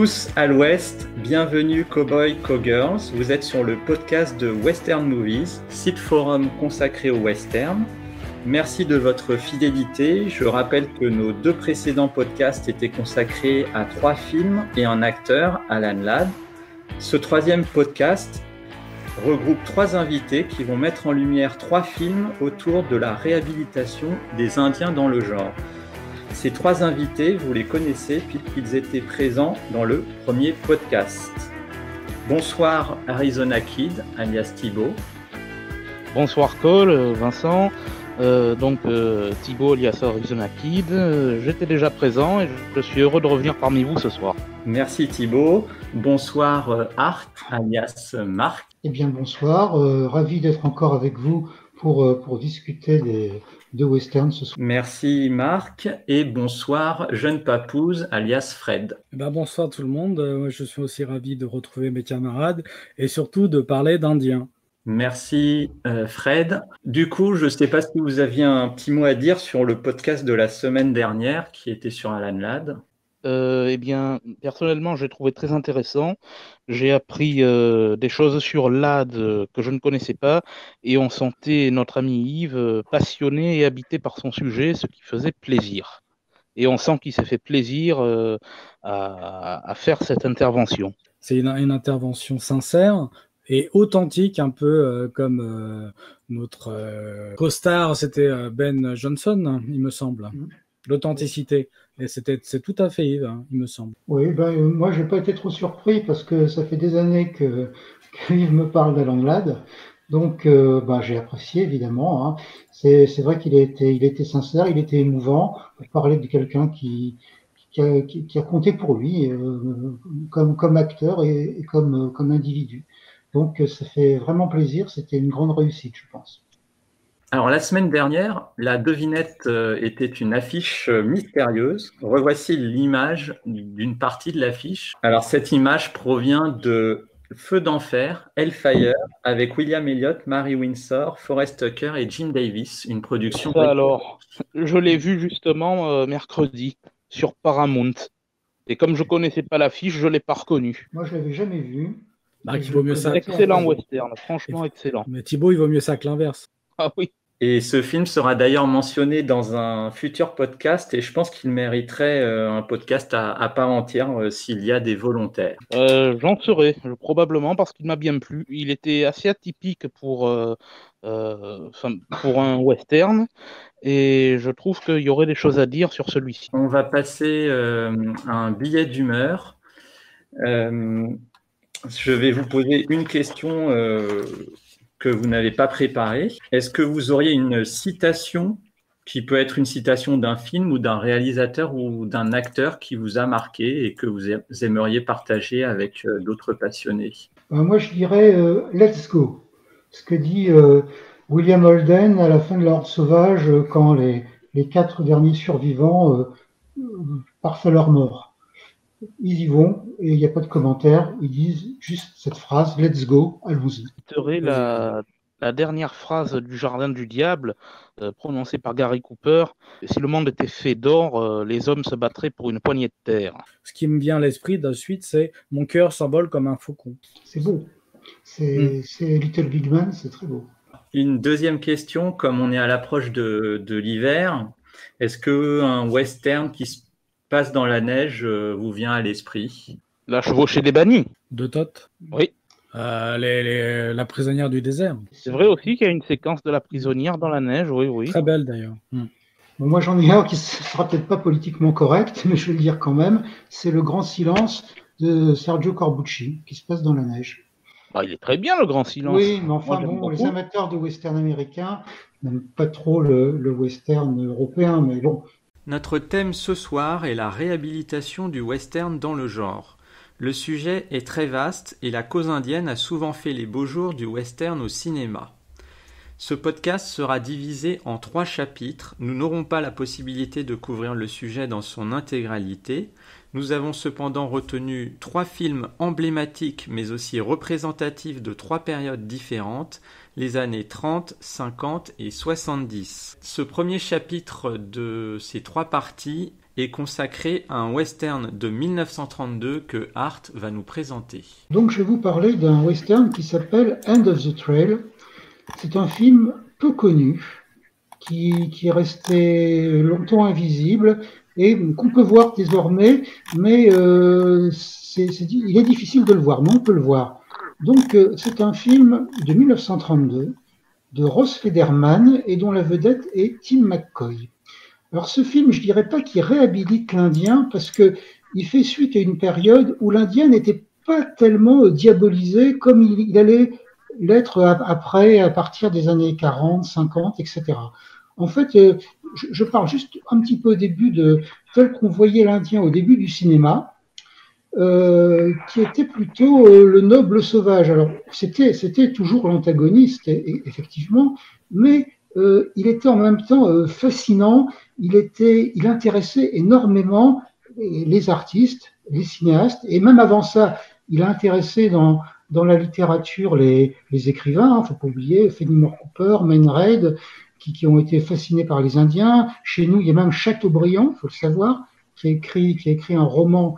Tous à l'Ouest, bienvenue Cowboys, Cowgirls. Vous êtes sur le podcast de Western Movies, site forum consacré au western. Merci de votre fidélité. Je rappelle que nos deux précédents podcasts étaient consacrés à 3 films et un acteur, Alan Ladd. Ce troisième podcast regroupe 3 invités qui vont mettre en lumière 3 films autour de la réhabilitation des Indiens dans le genre. Ces 3 invités, vous les connaissez puisqu'ils étaient présents dans le premier podcast. Bonsoir Arizona Kid, alias Thibaut. Bonsoir Cole, Vincent. Thibaut alias Arizona Kid. J'étais déjà présent et je suis heureux de revenir parmi vous ce soir. Merci Thibaut. Bonsoir Art, alias Marc. Eh bien bonsoir, ravi d'être encore avec vous pour discuter de western ce soir. Merci Marc et bonsoir Jeune Papouze alias Fred. Bonsoir tout le monde, je suis aussi ravi de retrouver mes camarades et surtout de parler d'indiens. Merci Fred. Du coup, je ne sais pas si vous aviez un petit mot à dire sur le podcast de la semaine dernière qui était sur Alan Ladd. Personnellement, j'ai trouvé très intéressant. J'ai appris des choses sur Ladd que je ne connaissais pas et on sentait notre ami Yves passionné et habité par son sujet, ce qui faisait plaisir. Et on sent qu'il s'est fait plaisir à faire cette intervention. C'est une intervention sincère et authentique, un peu comme notre co-star, c'était Ben Johnson, il me semble. L'authenticité. Et c'est tout à fait Yves, il me semble. Oui, moi je n'ai pas été trop surpris parce que ça fait des années que Yves me parle d'Alan Ladd. Donc j'ai apprécié évidemment. C'est vrai qu'il a été sincère, il était émouvant pour parler de quelqu'un qui a compté pour lui comme acteur et comme individu. Donc ça fait vraiment plaisir, c'était une grande réussite, je pense. Alors, la semaine dernière, la devinette était une affiche mystérieuse. Revoici l'image d'une partie de l'affiche. Alors, cette image provient de Feu d'enfer, Hellfire, avec William Elliott, Mary Windsor, Forest Tucker et Jim Davis, une production... Alors, je l'ai vu justement mercredi sur Paramount. Et comme je ne connaissais pas l'affiche, je ne l'ai pas reconnue. Moi, je ne l'avais jamais vu. Il vaut mieux ça. Excellent western, franchement excellent. Mais Thibaut, il vaut mieux ça que l'inverse. Ah oui. Et ce film sera d'ailleurs mentionné dans un futur podcast et je pense qu'il mériterait un podcast à part entière s'il y a des volontaires. J'en serai, probablement, parce qu'il m'a bien plu. Il était assez atypique pour un western et je trouve qu'il y aurait des choses à dire sur celui-ci. On va passer à un billet d'humeur. Je vais vous poser une question que vous n'avez pas préparé. Est-ce que vous auriez une citation qui peut être une citation d'un film ou d'un réalisateur ou d'un acteur qui vous a marqué et que vous aimeriez partager avec d'autres passionnés? Moi, je dirais « Let's go ». Ce que dit William Holden à la fin de l'Horde sauvage quand les 4 derniers survivants partent à leur mort. Ils y vont et il n'y a pas de commentaire. Ils disent juste cette phrase « Let's go, allons-y ». Serait la dernière phrase du Jardin du Diable, prononcée par Gary Cooper. Si le monde était fait d'or, les hommes se battraient pour une poignée de terre. Ce qui me vient à l'esprit de suite, c'est « Mon cœur s'envole comme un faucon ». C'est beau. C'est Little Big Man, c'est très beau. Une deuxième question, comme on est à l'approche de l'hiver, est-ce qu'un western qui se passe dans la neige vous vient à l'esprit? La chevauchée des bannis. De Toth. Oui. La prisonnière du désert. C'est vrai aussi qu'il y a une séquence de la prisonnière dans la neige, oui. Très belle d'ailleurs. Bon, moi j'en ai un qui ne sera peut-être pas politiquement correct, mais je vais le dire quand même. C'est Le Grand Silence de Sergio Corbucci qui se passe dans la neige. Il est très bien, Le Grand Silence. Oui, mais enfin les amateurs de western américain n'aiment pas trop le western européen, mais bon. Notre thème ce soir est la réhabilitation du western dans le genre. Le sujet est très vaste et la cause indienne a souvent fait les beaux jours du western au cinéma. Ce podcast sera divisé en 3 chapitres. Nous n'aurons pas la possibilité de couvrir le sujet dans son intégralité. Nous avons cependant retenu 3 films emblématiques mais aussi représentatifs de 3 périodes différentes, les années 30, 50 et 70. Ce premier chapitre de ces 3 parties est consacré à un western de 1932 que Art va nous présenter. Donc je vais vous parler d'un western qui s'appelle End of the Trail. C'est un film peu connu, qui est resté longtemps invisible et qu'on peut voir désormais, mais il est difficile de le voir, mais on peut le voir. Donc c'est un film de 1932 de Ross Federman et dont la vedette est Tim McCoy. Alors ce film, je dirais pas qu'il réhabilite l'Indien parce que il fait suite à une période où l'Indien n'était pas tellement diabolisé comme il allait l'être après, à partir des années 40, 50, etc. En fait, je parle juste un petit peu au début de tel qu'on voyait l'Indien au début du cinéma, qui était plutôt le noble sauvage. Alors, c'était toujours l'antagoniste, effectivement, mais il était en même temps fascinant. Il intéressait énormément les artistes, les cinéastes, et même avant ça, il a intéressé dans la littérature les écrivains. Il ne faut pas oublier Fenimore Cooper, Man Ray, qui ont été fascinés par les Indiens. Chez nous, il y a même Chateaubriand, il faut le savoir, qui a écrit un roman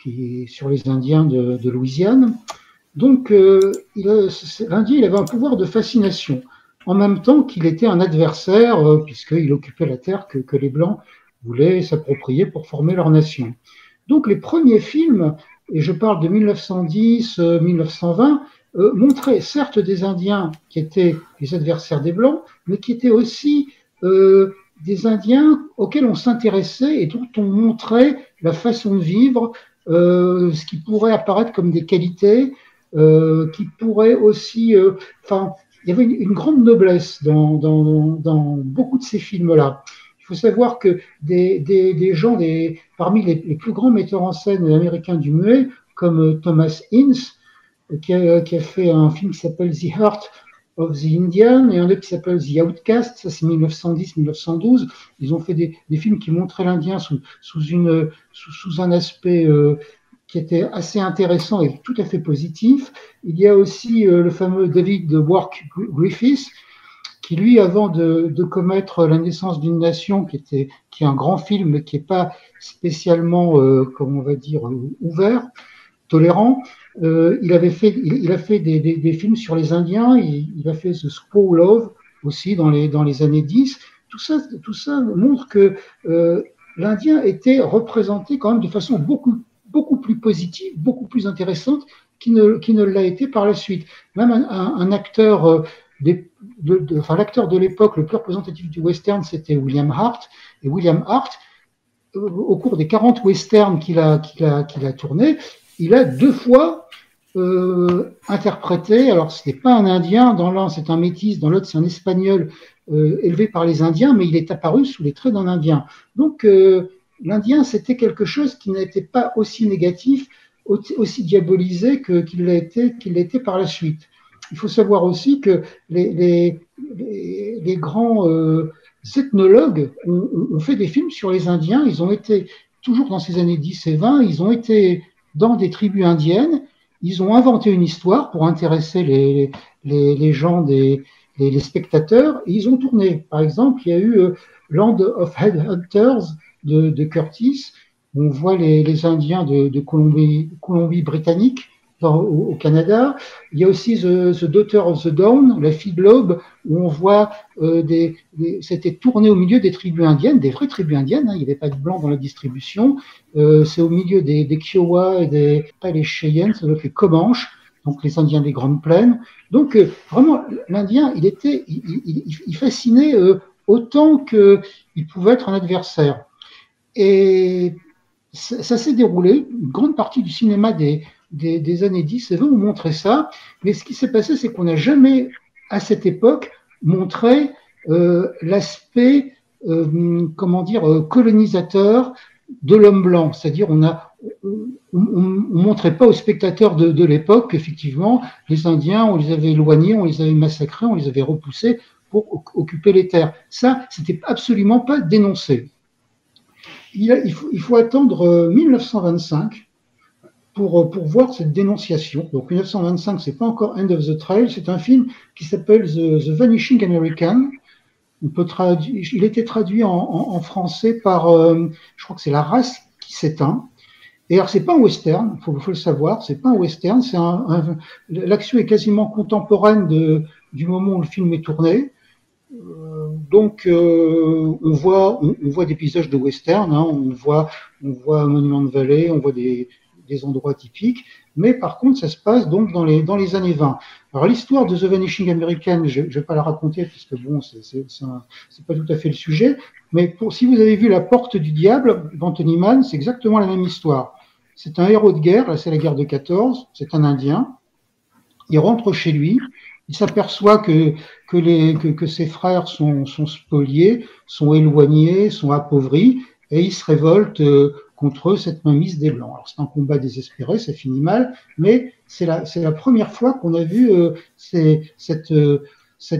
qui est sur les Indiens de Louisiane. Donc, l'Indien, il avait un pouvoir de fascination, en même temps qu'il était un adversaire, puisqu'il occupait la terre que les Blancs voulaient s'approprier pour former leur nation. Donc, les premiers films, et je parle de 1910-1920, montraient certes des Indiens qui étaient les adversaires des Blancs, mais qui étaient aussi des Indiens auxquels on s'intéressait et dont on montrait la façon de vivre, ce qui pourrait apparaître comme des qualités, qui pourrait aussi... il y avait une grande noblesse dans beaucoup de ces films-là. Il faut savoir que des gens, parmi les plus grands metteurs en scène américains du muet, comme Thomas Ince, qui a fait un film qui s'appelle The Heart of the Indian, et un autre qui s'appelle The Outcast, ça c'est 1910-1912. Ils ont fait des films qui montraient l'Indien sous un aspect qui était assez intéressant et tout à fait positif. Il y a aussi le fameux David Wark Griffiths, qui lui, avant de commettre La naissance d'une nation, qui est un grand film, mais qui n'est pas spécialement, comment on va dire, ouvert, tolérant, il a fait des films sur les Indiens. Il a fait The Squaw Love aussi dans les années 10. Tout ça montre que l'Indien était représenté quand même de façon beaucoup plus positive, beaucoup plus intéressante qui ne l'a été par la suite. Même un acteur, l'acteur de l'époque le plus représentatif du western, c'était William Hart. Et William Hart, au cours des 40 westerns qu'il a tournés, il a 2 fois interprété, alors ce n'est pas un Indien, dans l'un c'est un métis, dans l'autre c'est un Espagnol élevé par les Indiens, mais il est apparu sous les traits d'un Indien. Donc l'Indien, c'était quelque chose qui n'était pas aussi négatif, aussi diabolisé qu'il l'a été par la suite. Il faut savoir aussi que les grands ethnologues ont fait des films sur les Indiens. Ils ont été, toujours dans ces années 10 et 20, ils ont été dans des tribus indiennes. Ils ont inventé une histoire pour intéresser les gens, les spectateurs, et ils ont tourné. Par exemple, il y a eu Land of Headhunters de Curtis, où on voit les Indiens de Colombie-Britannique au Canada. Il y a aussi The Daughter of the Dawn, la fille de l'aube, où on voit c'était tourné au milieu des tribus indiennes, des vraies tribus indiennes, hein, il n'y avait pas de blancs dans la distribution. C'est au milieu des Kiowa et pas les Cheyennes, ça doit être les Comanches, donc les Indiens des Grandes Plaines. Donc vraiment, l'Indien, il fascinait autant qu'il pouvait être un adversaire. Et ça s'est déroulé, une grande partie du cinéma des années 10 et 20 ont montré ça, mais ce qui s'est passé, c'est qu'on n'a jamais, à cette époque, montré l'aspect, colonisateur de l'homme blanc. C'est-à-dire, on montrait pas aux spectateurs de l'époque qu'effectivement, les Indiens, on les avait éloignés, on les avait massacrés, on les avait repoussés pour occuper les terres. Ça, c'était absolument pas dénoncé. Il faut attendre 1925 pour voir cette dénonciation. Donc 1925, c'est pas encore End of the Trail, c'est un film qui s'appelle The Vanishing American, il était traduit en français par, je crois que c'est La race qui s'éteint. Et alors, c'est pas un western, faut le savoir, c'est pas un western, l'action est quasiment contemporaine du moment où le film est tourné. Donc, on voit des paysages de western, hein, on voit un monument de vallée, on voit des endroits typiques, mais par contre, ça se passe donc dans les années 20. Alors, l'histoire de The Vanishing American, je vais pas la raconter parce que bon, c'est pas tout à fait le sujet, mais si vous avez vu La Porte du Diable d'Anthony Mann, c'est exactement la même histoire. C'est un héros de guerre, là c'est la guerre de 14, c'est un Indien, il rentre chez lui, il s'aperçoit que ses frères sont spoliés, sont éloignés, sont appauvris, et il se révolte contre cette mainmise des Blancs. Alors c'est un combat désespéré, ça finit mal, mais c'est la première fois qu'on a vu cette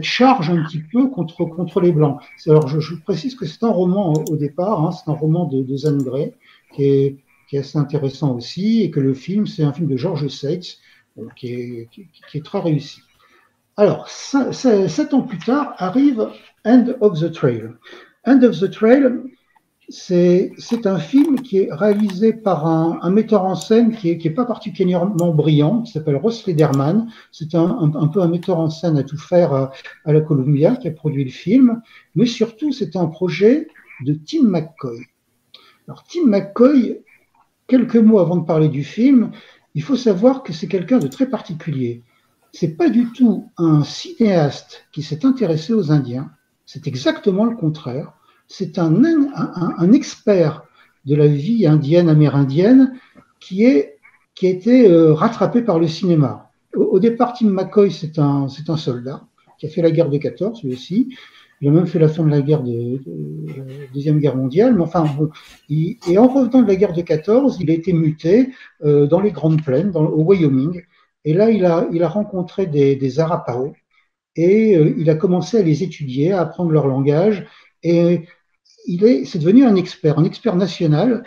charge un petit peu contre les Blancs. Alors je précise que c'est un roman au départ, hein, c'est un roman de Zane Grey, qui est assez intéressant aussi, et que le film, c'est un film de George Seitz, qui est très réussi. Alors, 7 ans plus tard, arrive End of the Trail. End of the Trail, c'est un film qui est réalisé par un metteur en scène qui est pas particulièrement brillant, qui s'appelle Ross Lederman. C'est un peu un metteur en scène à tout faire à la Columbia, qui a produit le film. Mais surtout, c'est un projet de Tim McCoy. Alors, Tim McCoy, quelques mots avant de parler du film, il faut savoir que c'est quelqu'un de très particulier. C'est pas du tout un cinéaste qui s'est intéressé aux Indiens, c'est exactement le contraire. C'est un expert de la vie indienne, amérindienne, qui a été rattrapé par le cinéma. Au départ, Tim McCoy, c'est un soldat qui a fait la guerre de 14, lui aussi. Il a même fait la fin de la guerre de Deuxième Guerre mondiale. Mais enfin, bon, et en revenant de la guerre de 14, il a été muté dans les Grandes Plaines, au Wyoming. Et là, il a rencontré des Arapaho et il a commencé à les étudier, à apprendre leur langage. Et c'est devenu un expert national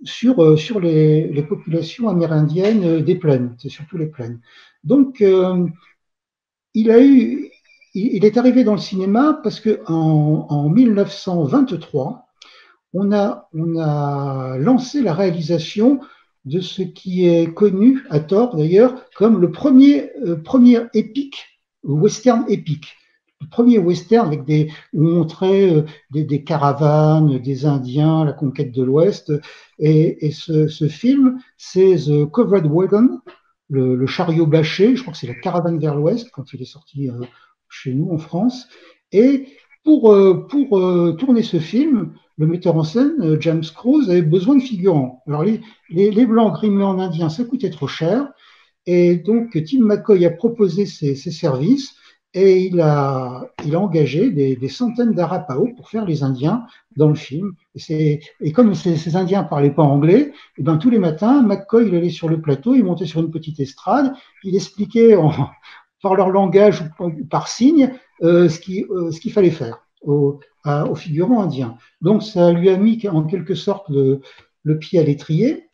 sur les populations amérindiennes des plaines, c'est surtout les plaines. Donc, il est arrivé dans le cinéma parce que en 1923, on a lancé la réalisation de ce qui est connu, à tort d'ailleurs, comme le premier épique, western épique. Le premier western avec où on montrait des caravanes, des Indiens, la conquête de l'Ouest. Et ce film, c'est The Covered Wagon, le chariot bâché, je crois que c'est la caravane vers l'Ouest, quand il est sorti chez nous en France. Et pour tourner ce film, le metteur en scène, James Cruise, avait besoin de figurants. Alors les Blancs grimés en indien, ça coûtait trop cher. Et donc Tim McCoy a proposé ses services et il a engagé des centaines d'Arapaho pour faire les Indiens dans le film. Et comme ces Indiens parlaient pas anglais, et ben tous les matins, McCoy il allait sur le plateau, il montait sur une petite estrade, il expliquait par leur langage ou par signe ce qu'il fallait faire aux figurants indiens. Donc ça lui a mis en quelque sorte le pied à l'étrier.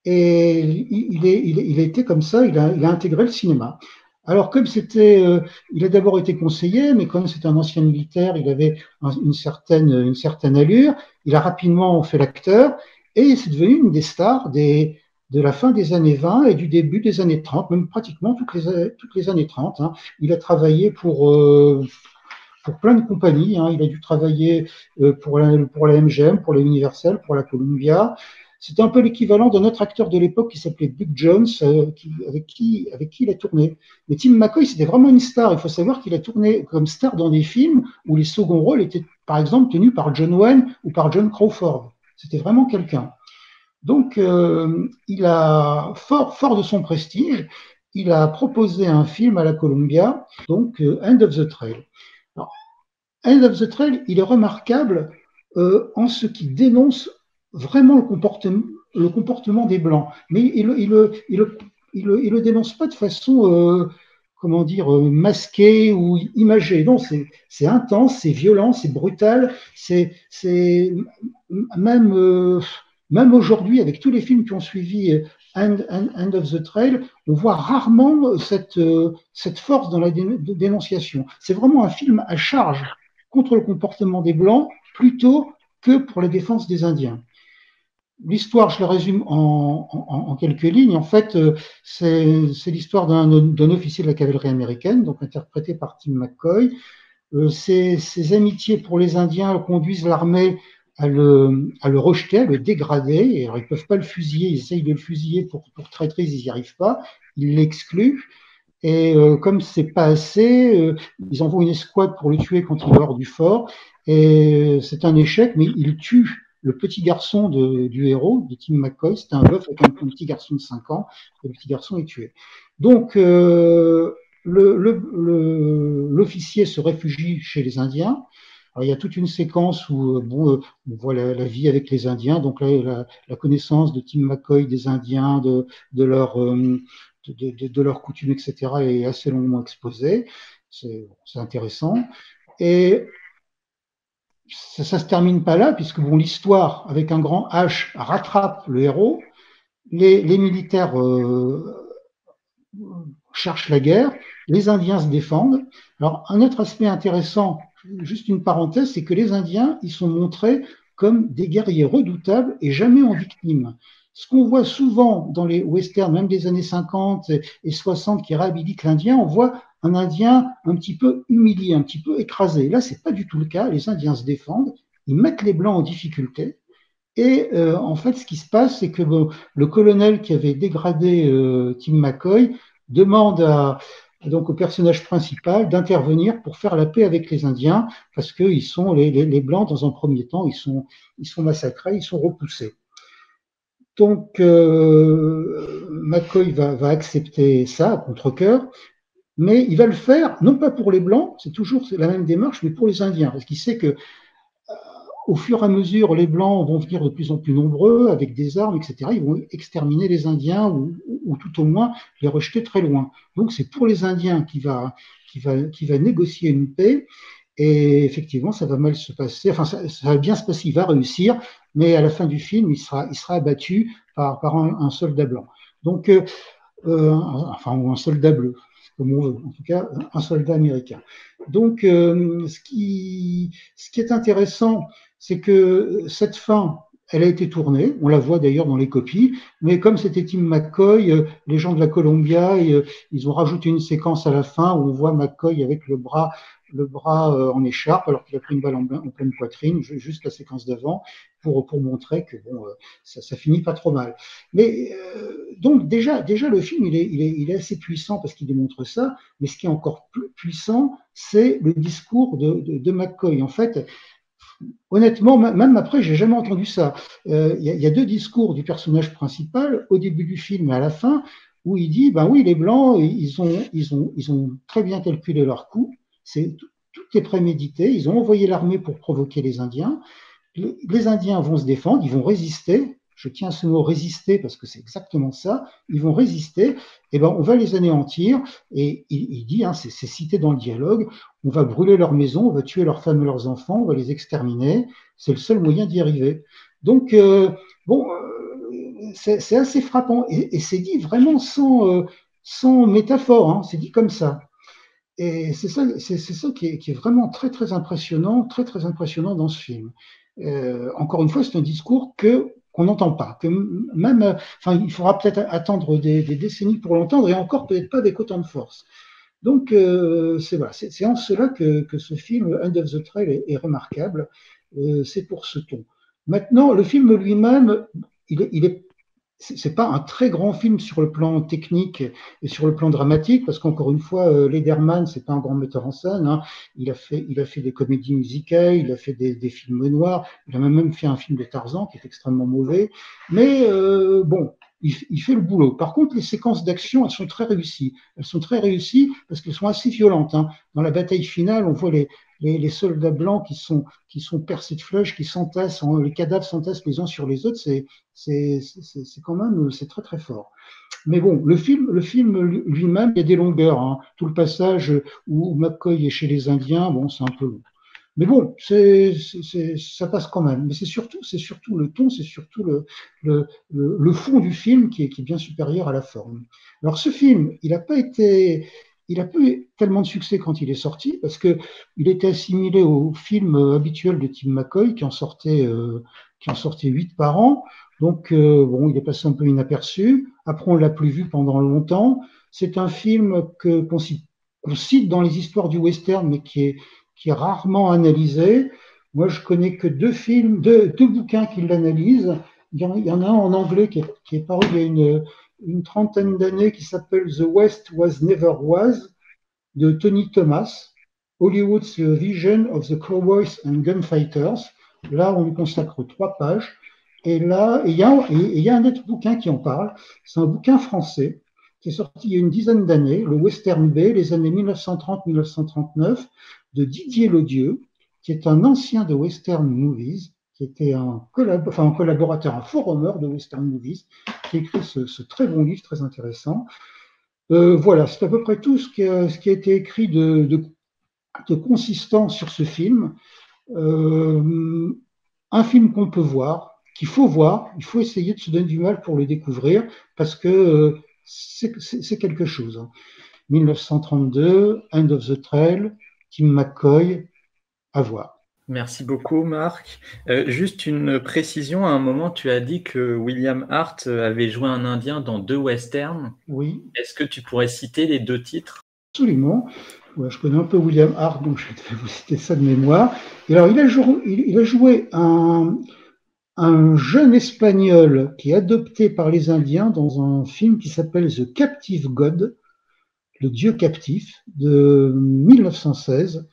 Et il a été comme ça, il a intégré le cinéma. Alors, comme il a d'abord été conseiller, mais comme c'est un ancien militaire, il avait une certaine allure. Il a rapidement fait l'acteur et c'est devenu une des stars de la fin des années 20 et du début des années 30, même pratiquement toutes les années 30. Hein. Il a travaillé pour plein de compagnies. Hein. Il a dû travailler pour la MGM, pour la Universal, pour la Columbia. C'était un peu l'équivalent d'un autre acteur de l'époque qui s'appelait Buck Jones, avec qui il a tourné. Mais Tim McCoy, c'était vraiment une star. Il faut savoir qu'il a tourné comme star dans des films où les seconds rôles étaient, par exemple, tenus par John Wayne ou par John Crawford. C'était vraiment quelqu'un. Donc, il a, fort de son prestige, il a proposé un film à la Columbia, donc End of the Trail. Alors, End of the Trail, il est remarquable en ce qu'il dénonce vraiment le comportement des Blancs. Mais il le dénonce pas de façon, masquée ou imagée. Non, c'est intense, c'est violent, c'est brutal. C'est même aujourd'hui, avec tous les films qui ont suivi End of the Trail, on voit rarement cette force dans la dénonciation. C'est vraiment un film à charge. contre le comportement des Blancs plutôt que pour la défense des Indiens. L'histoire, je la résume en quelques lignes. En fait, c'est l'histoire d'un officier de la cavalerie américaine, donc interprété par Tim McCoy. Ses amitiés pour les Indiens conduisent l'armée à le rejeter, à le dégrader. Alors, ils ne peuvent pas le fusiller, ils essayent de le fusiller pour traîtrise, ils n'y arrivent pas. Ils l'excluent. Et comme c'est pas assez, ils envoient une escouade pour le tuer quand il est hors du fort. Et c'est un échec, mais il tue le petit garçon du héros, de Tim McCoy. C'était un bœuf avec un petit garçon de 5 ans. Et le petit garçon est tué. Donc, l'officier se réfugie chez les Indiens. Alors, il y a toute une séquence où on voit la vie avec les Indiens. Donc là, la connaissance de Tim McCoy des Indiens, de leurs coutumes, etc., est assez longuement exposée. C'est intéressant. Et ça se termine pas là, puisque l'histoire, avec un grand H, rattrape le héros. Les militaires cherchent la guerre, les Indiens se défendent. Alors, un autre aspect intéressant, juste une parenthèse, c'est que les Indiens, ils sont montrés comme des guerriers redoutables et jamais en victime. Ce qu'on voit souvent dans les westerns, même des années 50 et 60, qui réhabilitent l'Indien, on voit un Indien un petit peu humilié, un petit peu écrasé. Là, c'est pas du tout le cas. Les Indiens se défendent, ils mettent les Blancs en difficulté. Et en fait, ce qui se passe, c'est que le colonel qui avait dégradé Tim McCoy demande donc au personnage principal d'intervenir pour faire la paix avec les Indiens, parce que ils sont les Blancs, dans un premier temps, ils sont massacrés, ils sont repoussés. Donc, McCoy va accepter ça à contre-cœur, mais il va le faire, non pas pour les Blancs, c'est toujours la même démarche, mais pour les Indiens, parce qu'il sait que au fur et à mesure, les Blancs vont venir de plus en plus nombreux, avec des armes, etc. Ils vont exterminer les Indiens, ou tout au moins les rejeter très loin. Donc, c'est pour les Indiens qu'il va négocier une paix. Et effectivement, ça va mal se passer. Enfin, ça va bien se passer. Il va réussir, mais à la fin du film, il sera abattu par un soldat blanc. Donc, ou un soldat bleu, comme on veut. En tout cas, un soldat américain. Donc, ce qui est intéressant, c'est que cette fin, elle a été tournée. On la voit d'ailleurs dans les copies. Mais comme c'était Tim McCoy, les gens de la Columbia, ils ont rajouté une séquence à la fin où on voit McCoy avec le bras en écharpe, alors qu'il a pris une balle en pleine poitrine, juste la séquence d'avant, pour montrer que ça finit pas trop mal. Mais donc déjà le film il est assez puissant parce qu'il démontre ça, mais ce qui est encore plus puissant, c'est le discours de McCoy. En fait, honnêtement, même après, j'ai jamais entendu ça. Il y a deux discours du personnage principal au début du film et à la fin, où il dit, ben oui, les Blancs, ils ont très bien calculé leur coup. Tout est prémédité. Ils ont envoyé l'armée pour provoquer les Indiens. Les Indiens vont se défendre, ils vont résister. Je tiens à ce mot résister parce que c'est exactement ça. Ils vont résister. Et ben, on va les anéantir. Et il dit, hein, c'est cité dans le dialogue, on va brûler leurs maisons, on va tuer leurs femmes et leurs enfants, on va les exterminer. C'est le seul moyen d'y arriver. Donc, c'est assez frappant. Et c'est dit vraiment sans métaphore. Hein, c'est dit comme ça. Et c'est ça qui est vraiment très très impressionnant dans ce film. Encore une fois, c'est un discours qu'on n'entend pas, que même, enfin, il faudra peut-être attendre des décennies pour l'entendre, et encore peut-être pas avec autant de force. Donc, c'est en cela que ce film End of the Trail est remarquable. C'est pour ce ton. Maintenant, le film lui-même, c'est pas un très grand film sur le plan technique et sur le plan dramatique, parce qu'encore une fois, Lederman, c'est pas un grand metteur en scène. Hein. Il a fait des comédies musicales, il a fait des films noirs, il a même fait un film de Tarzan qui est extrêmement mauvais. Mais il fait le boulot. Par contre, les séquences d'action, elles sont très réussies. Elles sont très réussies parce qu'elles sont assez violentes. Hein. Dans la bataille finale, on voit les soldats blancs qui sont percés de flèches, qui s'entassent, les cadavres s'entassent les uns sur les autres. C'est quand même, c'est très très fort. Mais bon, le film lui-même, il y a des longueurs. Hein. Tout le passage où McCoy est chez les Indiens, bon, c'est un peu long. Mais bon, ça passe quand même. Mais c'est surtout le ton, c'est surtout le fond du film qui est bien supérieur à la forme. Alors ce film, il n'a pas été il a pas eu tellement de succès quand il est sorti parce que il était assimilé au film habituel de Tim McCoy qui en sortait 8 par an. Donc bon, il est passé un peu inaperçu. Après, on l'a plus vu pendant longtemps. C'est un film qu'on cite dans les histoires du western, mais qui est rarement analysé. Moi, je connais que deux bouquins qui l'analysent. Il y en a un en anglais qui est paru il y a une trentaine d'années qui s'appelle The West Was Never Was de Tony Thomas, Hollywood's Vision of the Cowboys and Gunfighters. Là, on lui consacre 3 pages. Et là, il y a un autre bouquin qui en parle. C'est un bouquin français qui est sorti il y a une dizaine d'années, le Western B, les années 1930-1939, de Didier Lodieu, qui est un ancien de Western Movies, qui était un collaborateur, un forumeur de Western Movies, qui a écrit ce très bon livre, très intéressant. Voilà, c'est à peu près tout ce qui a été écrit de consistant sur ce film. Un film qu'on peut voir, qu'il faut voir, il faut essayer de se donner du mal pour le découvrir, parce que c'est quelque chose. 1932, End of the Trail, Tim McCoy, à voir. Merci beaucoup, Marc. Juste une précision, à un moment, tu as dit que William Hart avait joué un Indien dans 2 westerns. Oui. Est-ce que tu pourrais citer les 2 titres? Absolument. Ouais, je connais un peu William Hart, donc je vais vous citer ça de mémoire. Et alors, il a joué un jeune Espagnol qui est adopté par les Indiens dans un film qui s'appelle The Captive God, le Dieu captif, de 1916.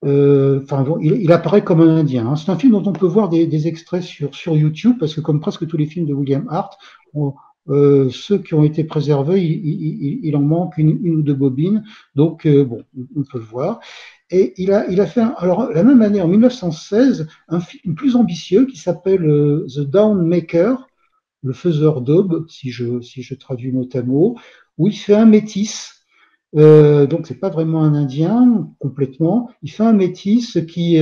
Bon, il apparaît comme un Indien. Hein. C'est un film dont on peut voir des extraits sur YouTube, parce que comme presque tous les films de William Hart, ceux qui ont été préservés, il en manque une ou deux bobines. Donc, bon, on peut le voir. Et il a fait, alors la même année, en 1916, un film plus ambitieux qui s'appelle The Dawn Maker, le faiseur d'aube, si je traduis mot à mot, où il fait un métis. Donc c'est pas vraiment un Indien complètement. Il fait un métis qui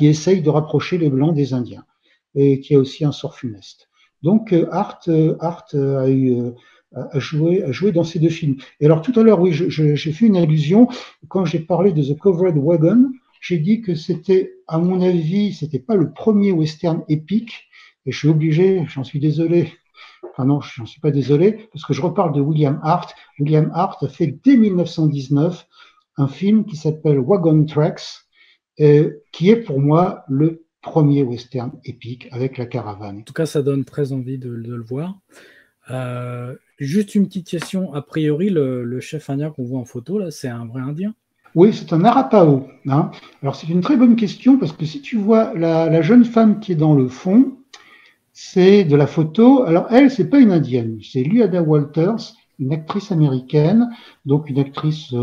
essaye de rapprocher les Blancs des Indiens et qui a aussi un sort funeste. Donc Hart a joué dans ces 2 films. Et alors tout à l'heure, oui, j'ai fait une allusion quand j'ai parlé de The Covered Wagon. J'ai dit que c'était, à mon avis, c'était pas le premier western épique. Et je suis obligé, j'en suis désolé. Enfin non, je n'en suis pas désolé, parce que je reparle de William Hart. William Hart a fait dès 1919 un film qui s'appelle Wagon Tracks, qui est pour moi le premier western épique avec la caravane. En tout cas, ça donne très envie de le voir. Juste une petite question, a priori, le chef indien qu'on voit en photo, là, c'est un vrai Indien? Oui, c'est un Arapaho. Hein. Alors c'est une très bonne question, parce que si tu vois la jeune femme qui est dans le fond, c'est de la photo. Alors elle, c'est pas une indienne, c'est Luada Walters, une actrice américaine, donc une actrice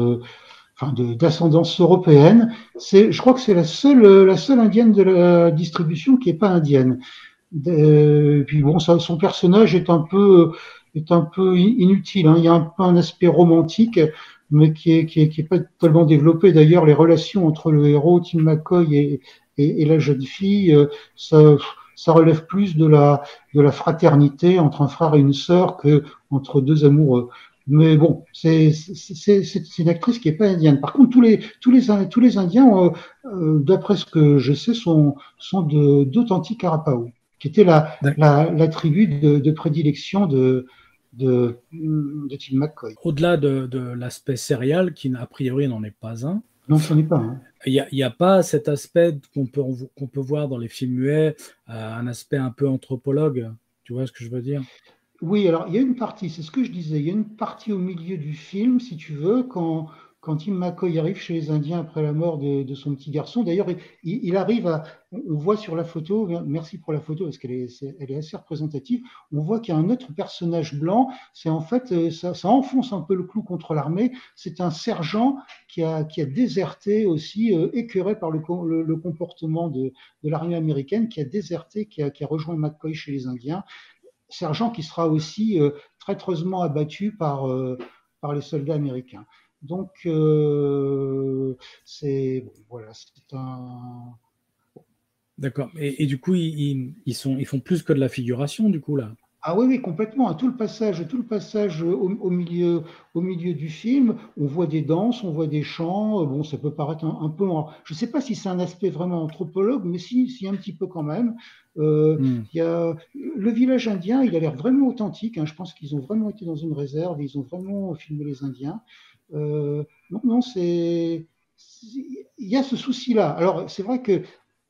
d'ascendance européenne. Je crois que c'est la seule indienne de la distribution qui est pas indienne. Puis bon, son personnage est un peu inutile. Hein. Il y a un peu un aspect romantique, mais qui est pas tellement développé. D'ailleurs, les relations entre le héros Tim McCoy et la jeune fille, ça relève plus de la fraternité entre un frère et une sœur que entre 2 amoureux. Mais bon, c'est une actrice qui est pas indienne. Par contre, tous les Indiens, d'après ce que je sais, sont d'authentiques Arapaho, qui était la tribu de prédilection de Tim McCoy. Au-delà de l'aspect sérial, qui a priori n'en est pas un. Non, ce n'est pas. Hein. Il n'y a pas cet aspect qu'on peut voir dans les films muets, un aspect un peu anthropologue. Tu vois ce que je veux dire? Oui, alors il y a une partie, c'est ce que je disais, il y a une partie au milieu du film, si tu veux, quand Tim McCoy arrive chez les Indiens après la mort de son petit garçon. D'ailleurs, il arrive on voit sur la photo, merci pour la photo parce qu'elle est assez représentative, on voit qu'il y a un autre personnage blanc, c'est en fait, ça enfonce un peu le clou contre l'armée, c'est un sergent qui a déserté aussi, écœuré par le comportement de l'armée américaine, qui a déserté, qui a rejoint McCoy chez les Indiens. Sergent qui sera aussi traîtreusement abattu par les soldats américains. Donc, c'est un... D'accord. Et du coup, ils font plus que de la figuration, du coup, là. Ah oui, oui, complètement. Tout le passage au milieu du film, on voit des danses, on voit des chants. Bon, ça peut paraître un peu. Je ne sais pas si c'est un aspect vraiment anthropologue, mais si un petit peu quand même. Hmm. Il y a le village indien, il a l'air vraiment authentique, hein. Je pense qu'ils ont vraiment été dans une réserve, ils ont vraiment filmé les Indiens. Non, non, il y a ce souci-là. Alors, c'est vrai que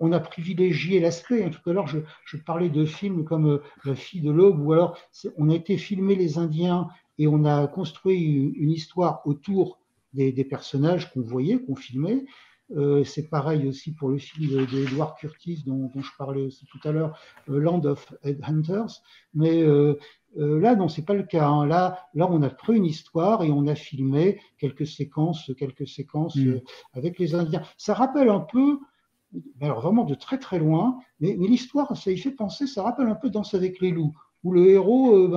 on a privilégié l'aspect, hein. Tout à l'heure, je parlais de films comme La fille de l'aube, ou alors on a été filmer les Indiens et on a construit une histoire autour des personnages qu'on voyait, qu'on filmait. C'est pareil aussi pour le film d'Edward Curtis dont je parlais aussi tout à l'heure, Land of Headhunters. Mais là, non, c'est pas le cas, hein. Là, on a pris une histoire et on a filmé quelques séquences avec les Indiens. Ça rappelle un peu, alors vraiment de très très loin, mais l'histoire, ça y fait penser, ça rappelle un peu Danse avec les loups, où le héros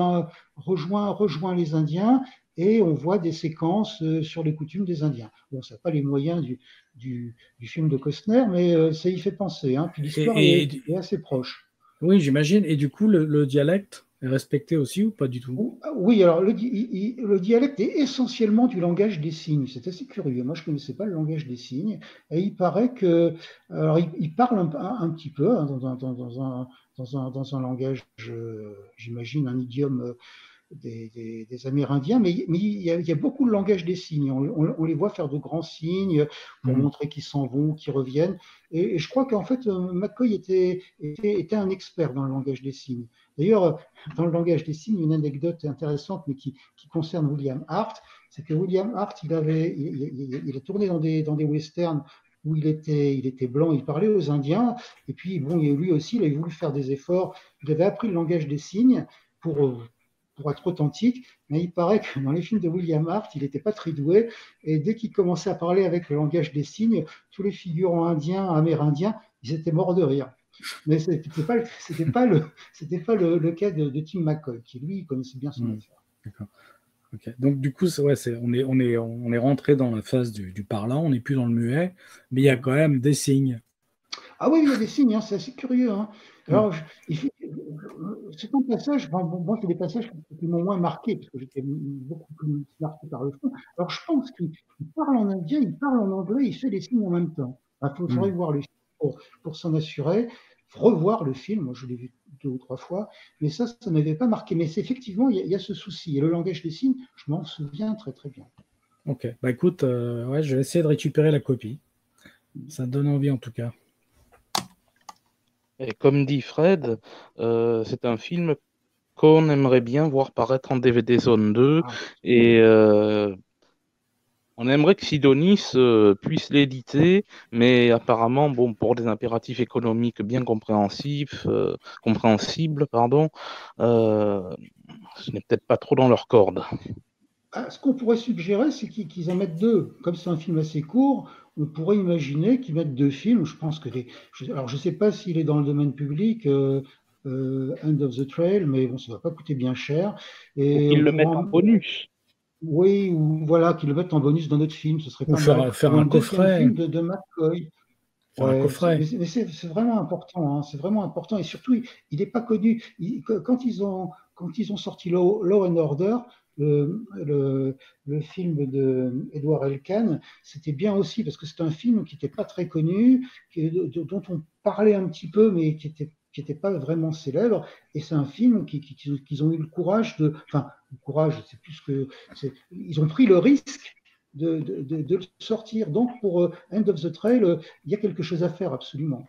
rejoint les Indiens et on voit des séquences sur les coutumes des Indiens. Bon, ça n'a pas les moyens du film de Costner, mais ça y fait penser, hein. Puis l'histoire Et, est assez proche. oui, j'imagine. Et du coup, le dialecte est respecté aussi ou pas du tout? Oui, alors le dialecte est essentiellement du langage des signes. C'est assez curieux. Moi, je ne connaissais pas le langage des signes. Et il paraît que, alors, il parle un petit peu, hein, dans un langage, j'imagine, un idiome des Amérindiens, mais il y a beaucoup de langage des signes. On les voit faire de grands signes pour Hmm. montrer qu'ils s'en vont, qu'ils reviennent. Et je crois qu'en fait, McCoy était un expert dans le langage des signes. D'ailleurs, dans le langage des signes, une anecdote intéressante, mais qui concerne William Hart, c'est que William Hart, il a tourné dans des westerns où il était blanc, il parlait aux Indiens, et puis bon, lui aussi, il avait voulu faire des efforts, il avait appris le langage des signes pour, pour être authentique, mais il paraît que dans les films de William Hart, il n'était pas très doué, et dès qu'il commençait à parler avec le langage des signes, tous les figurants indiens, amérindiens, ils étaient morts de rire. Mais c'était pas le cas de Tim McCoy, qui lui connaissait bien son Hmm. affaire. D'accord. Ok. Donc du coup, ouais, on est rentré dans la phase du parlant, on n'est plus dans le muet, mais il y a quand même des signes. Ah oui, il y a des signes, hein, c'est assez curieux, hein. Hmm. Alors, c'est un passage, enfin, bon, moi, c'est des passages qui m'ont moins marqué, parce que j'étais beaucoup plus marqué par le fond. Alors, je pense qu'il parle en indien, il parle en anglais, il fait des signes en même temps. Il faudrait Hmm. voir le film pour s'en assurer, revoir le film, moi je l'ai vu 2 ou 3 fois, mais ça ne m'avait pas marqué. Mais effectivement, il y a ce souci. Et le langage des signes, je m'en souviens très très bien. Ok. Bah écoute, ouais, je vais essayer de récupérer la copie. Ça donne envie en tout cas. Et comme dit Fred, c'est un film qu'on aimerait bien voir paraître en DVD Zone 2 Ah, et on aimerait que Sidonis puisse l'éditer, mais apparemment, bon, pour des impératifs économiques bien compréhensibles, pardon, euh, ce n'est peut-être pas trop dans leur corde. Ce qu'on pourrait suggérer, c'est qu'ils en mettent deux. Comme c'est un film assez court, on pourrait imaginer qu'ils mettent 2 films. Je pense que alors je ne sais pas s'il est dans le domaine public, End of the Trail, mais bon, ça ne va pas coûter bien cher. Ou Et qu'ils on le mettent en pourra, bonus. oui, ou voilà, qu'ils le mettent en bonus dans notre film, ce serait Ou pas mal. faire Ou un un deuxième coffret. film de McCoy. Faire un Ouais, coffret. mais c'est vraiment important, hein, c'est vraiment important. Et surtout, il n'est pas connu. Quand ils ont sorti Law and Order, le film de Edward Elkan, c'était bien aussi parce que c'est un film qui n'était pas très connu, dont on parlait un petit peu, mais qui était pas vraiment célèbre. Et c'est un film qu'ils ont eu le courage enfin, le courage, c'est plus que, ils ont pris le risque de le sortir. Donc, pour End of the Trail, il y a quelque chose à faire absolument.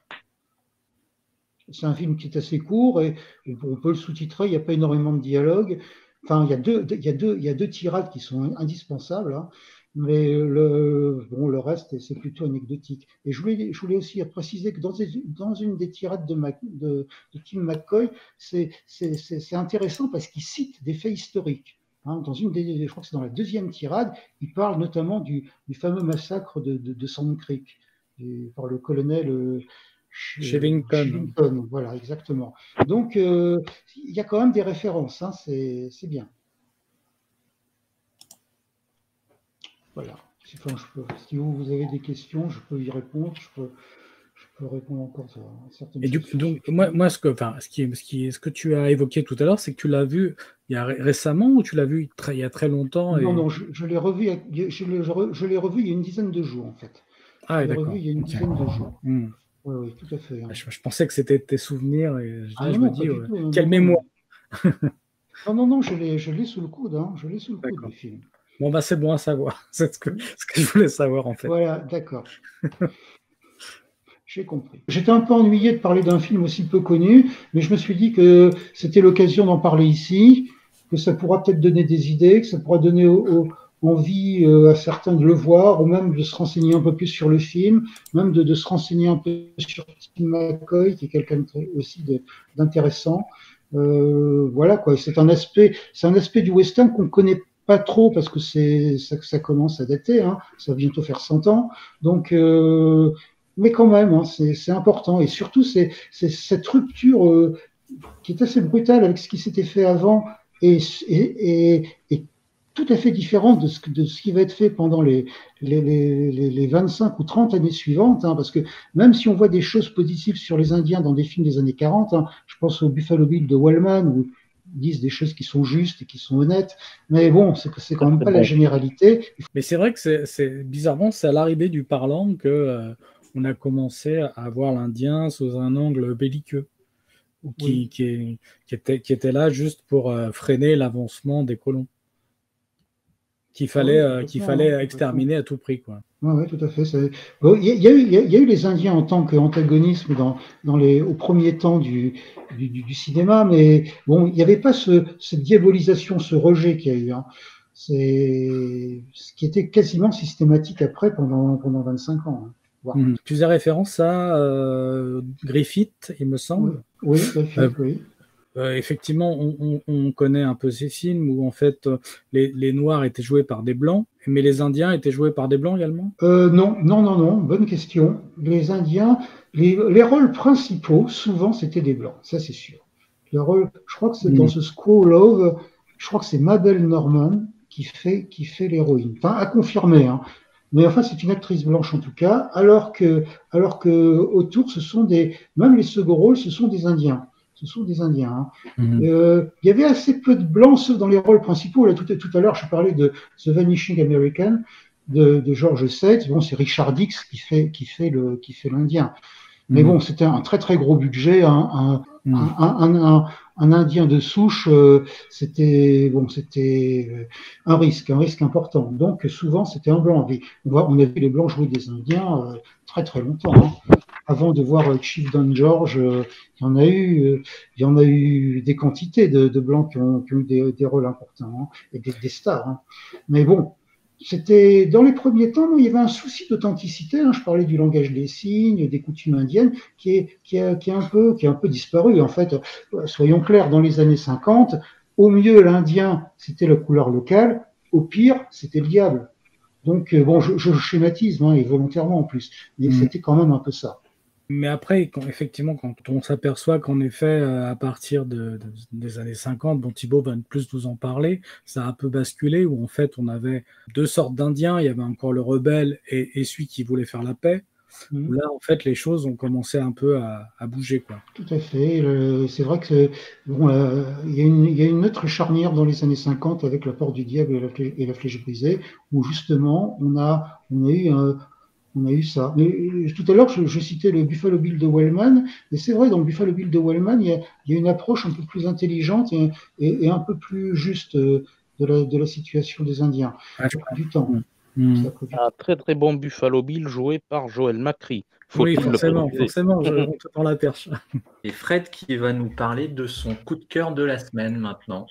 C'est un film qui est assez court et on peut le sous-titrer, il n'y a pas énormément de dialogue. Enfin, il y a deux tirades qui sont indispensables, hein, mais le reste, c'est plutôt anecdotique. Et je voulais aussi préciser que dans une des tirades de Tim McCoy, c'est intéressant parce qu'il cite des faits historiques. Hein, je crois que c'est dans la deuxième tirade, il parle notamment du fameux massacre de Sand Creek par le colonel Shillington. Shillington, voilà, exactement. Donc, il y a quand même des références, hein, c'est bien. Voilà. Si vous avez des questions, je peux y répondre, peux répondre encore à certaines Et choses. donc moi ce que tu as évoqué tout à l'heure, c'est que tu l'as vu il y a récemment ou tu l'as vu il y a très longtemps Non, je l'ai revu, je l'ai revu il y a une dizaine de jours, en fait. Ah, Je l'ai revu d'accord. il y a une Ok. dizaine de jours. Hmm. Oui, oui, tout à fait. Hein. Je pensais que c'était tes souvenirs et Ah là, non, je me non, pas dis, du tout. Non, quelle non, mémoire. non. Non, non, non, je l'ai sous le coude. Hein. Je l'ai sous le coude, le D'accord. film. Bon, bah, c'est bon à savoir. C'est ce que je voulais savoir, en fait. Voilà, d'accord. J'ai compris. J'étais un peu ennuyé de parler d'un film aussi peu connu, mais je me suis dit que c'était l'occasion d'en parler ici, que ça pourra peut-être donner des idées, que ça pourra donner envie à certains de le voir, ou même de se renseigner un peu plus sur le film, même de se renseigner un peu sur Tim McCoy, qui est quelqu'un aussi d'intéressant. Voilà quoi. C'est un aspect du western qu'on connaît pas trop parce que ça commence à dater, hein, ça va bientôt faire 100 ans. Donc mais quand même, hein, c'est important. Et surtout, c'est cette rupture qui est assez brutale avec ce qui s'était fait avant et tout à fait différente de ce qui va être fait pendant les 25 ou 30 années suivantes. Hein, parce que même si on voit des choses positives sur les Indiens dans des films des années 40, hein, je pense au Buffalo Bill de Wellman, où ils disent des choses qui sont justes et qui sont honnêtes. Mais bon, c'est quand même pas la généralité. Mais c'est vrai que c'est bizarrement, c'est à l'arrivée du parlant que on a commencé à voir l'Indien sous un angle belliqueux, Oui. qui était là juste pour freiner l'avancement des colons, qu'il fallait exterminer à tout prix, quoi. Oui, tout à fait. Bon, il y a eu les Indiens en tant qu'antagonisme au premier temps du cinéma, mais bon, il n'y avait pas cette diabolisation, ce rejet qu'il y a eu. Hein. C'est ce qui était quasiment systématique après pendant 25 ans. Hein. Voilà. Tu faisais référence à Griffith, il me semble. Oui, Griffith, oui. Effectivement, on connaît un peu ces films où en fait les Noirs étaient joués par des Blancs, mais les Indiens étaient joués par des Blancs également. Non, bonne question. Les Indiens, les rôles principaux, souvent, c'était des Blancs, ça c'est sûr. Le rôle, je crois que c'est dans ce Squall Love, je crois que c'est Mabel Normand qui fait l'héroïne. Enfin, à confirmer, hein. Mais enfin, c'est une actrice blanche en tout cas, alors que autour, même les second rôles, ce sont des Indiens. Ce sont des Indiens. Hein. Il y avait assez peu de blancs, sauf dans les rôles principaux. Là, tout à l'heure, je parlais de The Vanishing American de George Sade. Bon, c'est Richard Dix qui fait l'Indien. Mais bon, c'était un très très gros budget, un Indien de souche, c'était un risque important. Donc souvent c'était un blanc. On a vu les blancs jouer des Indiens très très longtemps. Hein. Avant de voir Chief Don George, il y en a eu des quantités de blancs qui ont eu des rôles importants hein, et des stars. Hein. Mais bon. C'était dans les premiers temps, il y avait un souci d'authenticité. Hein, je parlais du langage des signes, des coutumes indiennes, qui a un peu disparu. En fait, soyons clairs, dans les années 50, au mieux l'Indien c'était la couleur locale, au pire c'était le diable. Donc bon, je schématise, hein, et volontairement en plus, mais c'était quand même un peu ça. Mais après, effectivement, quand on s'aperçoit qu'en effet, à partir des années 50, bon, Thibaut va plus nous en parler, ça a un peu basculé, où en fait, on avait deux sortes d'Indiens, il y avait encore le rebelle et celui qui voulait faire la paix. Où là, en fait, les choses ont commencé un peu à bouger, quoi. Tout à fait. C'est vrai que bon, il y a une autre charnière dans les années 50 avec la porte du diable et la flèche brisée, où justement, on a eu ça. Mais, tout à l'heure, je citais le Buffalo Bill de Wellman, et c'est vrai, dans le Buffalo Bill de Wellman, il y a une approche un peu plus intelligente et un peu plus juste de la situation des Indiens. Ça a pris du temps. Un très très bon Buffalo Bill joué par Joel McCrea. Oui, forcément, on te tend la perche. Et Fred qui va nous parler de son coup de cœur de la semaine maintenant.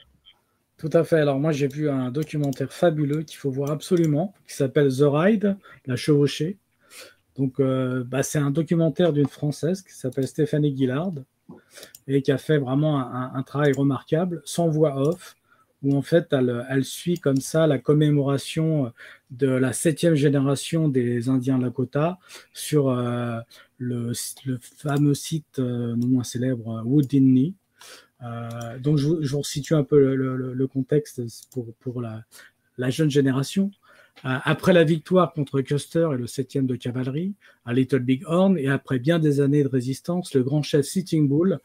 Tout à fait. Alors moi, j'ai vu un documentaire fabuleux qu'il faut voir absolument, qui s'appelle The Ride, La Chevauchée. Donc, c'est un documentaire d'une Française qui s'appelle Stéphanie Guillard et qui a fait vraiment un travail remarquable, sans voix off, où en fait, elle suit comme ça la commémoration de la 7e génération des Indiens Lakota sur le fameux site non moins célèbre Woodinne. Donc, je vous resitue un peu le contexte pour la jeune génération. Après la victoire contre Custer et le 7e de cavalerie à Little Big Horn, et après bien des années de résistance, le grand chef Sitting Bull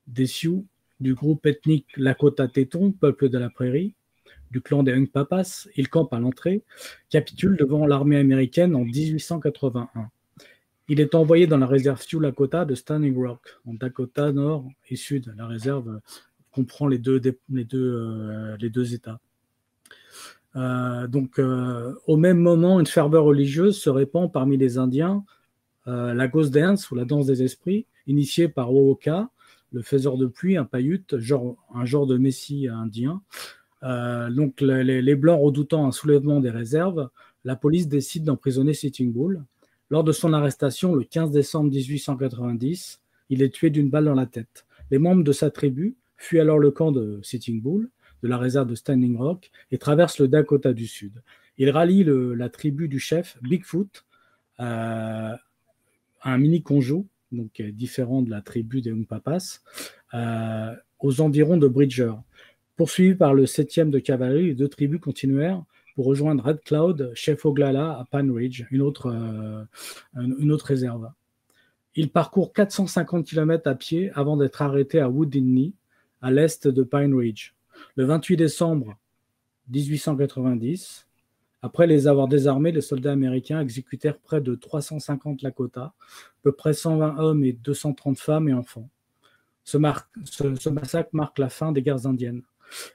des Sioux, du groupe ethnique Lakota Teton, peuple de la prairie, du clan des Hunkpapas, il campe à l'entrée, capitule devant l'armée américaine en 1881. Il est envoyé dans la réserve Sioux Lakota de Standing Rock, en Dakota Nord et Sud. La réserve comprend les deux États. Au même moment, une ferveur religieuse se répand parmi les Indiens, la Ghost Dance, ou la danse des esprits, initiée par Wowoka, le faiseur de pluie, un Paiute, un genre de messie indien. Les Blancs redoutant un soulèvement des réserves, la police décide d'emprisonner Sitting Bull. Lors de son arrestation, le 15 décembre 1890, il est tué d'une balle dans la tête. Les membres de sa tribu fuient alors le camp de Sitting Bull, de la réserve de Standing Rock, et traversent le Dakota du Sud. Ils rallient la tribu du chef Bigfoot, un mini-conjo, donc différent de la tribu des Hunkpapas, aux environs de Bridger. Poursuivis par le 7e de cavalerie, les deux tribus continuèrent pour rejoindre Red Cloud, chef Oglala à Pine Ridge, une autre réserve. Ils parcourent 450 km à pied avant d'être arrêtés à Wounded Knee, à l'est de Pine Ridge. Le 28 décembre 1890, après les avoir désarmés, les soldats américains exécutèrent près de 350 Lakota, à peu près 120 hommes et 230 femmes et enfants. Ce massacre marque la fin des guerres indiennes.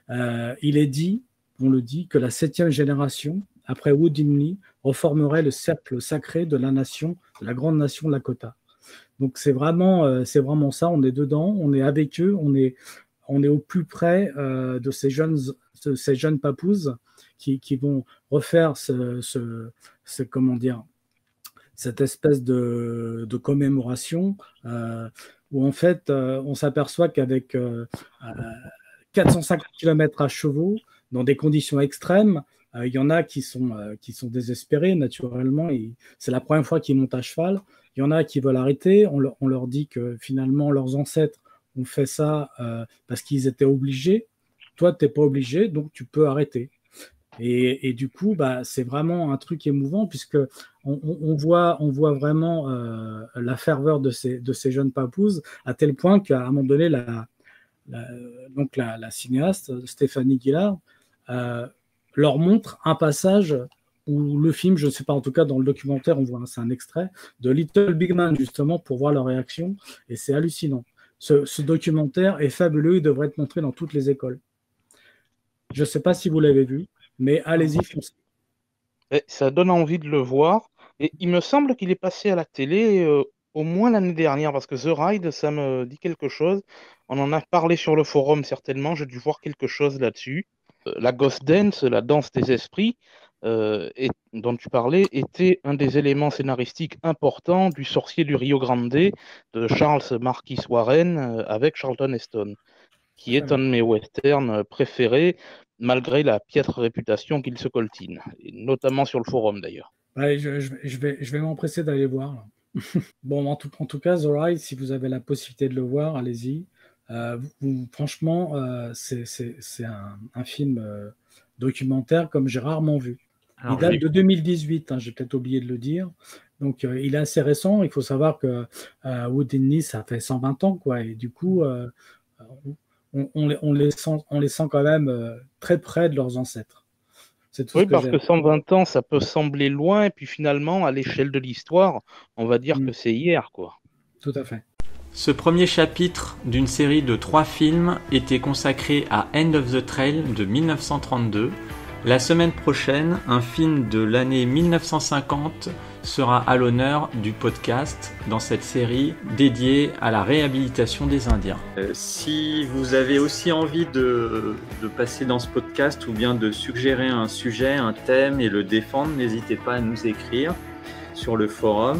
Il est dit, on le dit, que la 7e génération, après Wounded Knee, reformerait le cercle sacré de la nation, de la grande nation Lakota. Donc c'est vraiment ça, on est dedans, on est avec eux, on est au plus près de ces jeunes papous qui vont refaire cette espèce de commémoration où en fait on s'aperçoit qu'avec 450 km à chevaux, dans des conditions extrêmes, il y en a qui sont désespérés naturellement, c'est la première fois qu'ils montent à cheval. Il y en a qui veulent arrêter, on leur dit que finalement leurs ancêtres ont fait ça parce qu'ils étaient obligés. Toi, tu n'es pas obligé, donc tu peux arrêter. Et du coup, c'est vraiment un truc émouvant puisque on voit vraiment la ferveur de ces jeunes papous à tel point qu'à un moment donné, la cinéaste Stéphanie Guillard leur montre un passage où le film, je ne sais pas, en tout cas dans le documentaire, on voit, c'est un extrait de Little Big Man justement pour voir leur réaction et c'est hallucinant. Ce documentaire est fabuleux, il devrait être montré dans toutes les écoles. Je ne sais pas si vous l'avez vu, mais allez-y, foncez. Ça donne envie de le voir. Et il me semble qu'il est passé à la télé au moins l'année dernière, parce que The Ride, ça me dit quelque chose. On en a parlé sur le forum certainement, j'ai dû voir quelque chose là-dessus. La Ghost Dance, la danse des esprits, dont tu parlais, était un des éléments scénaristiques importants du Sorcier du Rio Grande de Charles Marquis Warren avec Charlton Heston, qui est un de mes westerns préférés, malgré la piètre réputation qu'il se coltine, et notamment sur le forum d'ailleurs. Je vais m'empresser d'aller voir. Bon, en tout cas, The Ride, si vous avez la possibilité de le voir, allez-y. Franchement, c'est un film documentaire comme j'ai rarement vu. Il date de 2018, j'ai peut-être oublié de le dire. Donc, il est assez récent. Il faut savoir que Wounded Knee, ça fait 120 ans, quoi. Et du coup, on les sent quand même très près de leurs ancêtres. C'est tout parce que 120 ans, ça peut sembler loin. Et puis finalement, à l'échelle de l'histoire, on va dire que c'est hier, quoi. Tout à fait. Ce premier chapitre d'une série de 3 films était consacré à End of the Trail de 1932. La semaine prochaine, un film de l'année 1950 sera à l'honneur du podcast dans cette série dédiée à la réhabilitation des Indiens. Si vous avez aussi envie de passer dans ce podcast ou bien de suggérer un sujet, un thème et le défendre, n'hésitez pas à nous écrire sur le forum.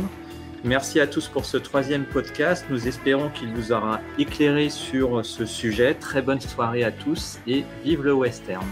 Merci à tous pour ce 3e podcast. Nous espérons qu'il vous aura éclairé sur ce sujet. Très bonne soirée à tous et vive le western.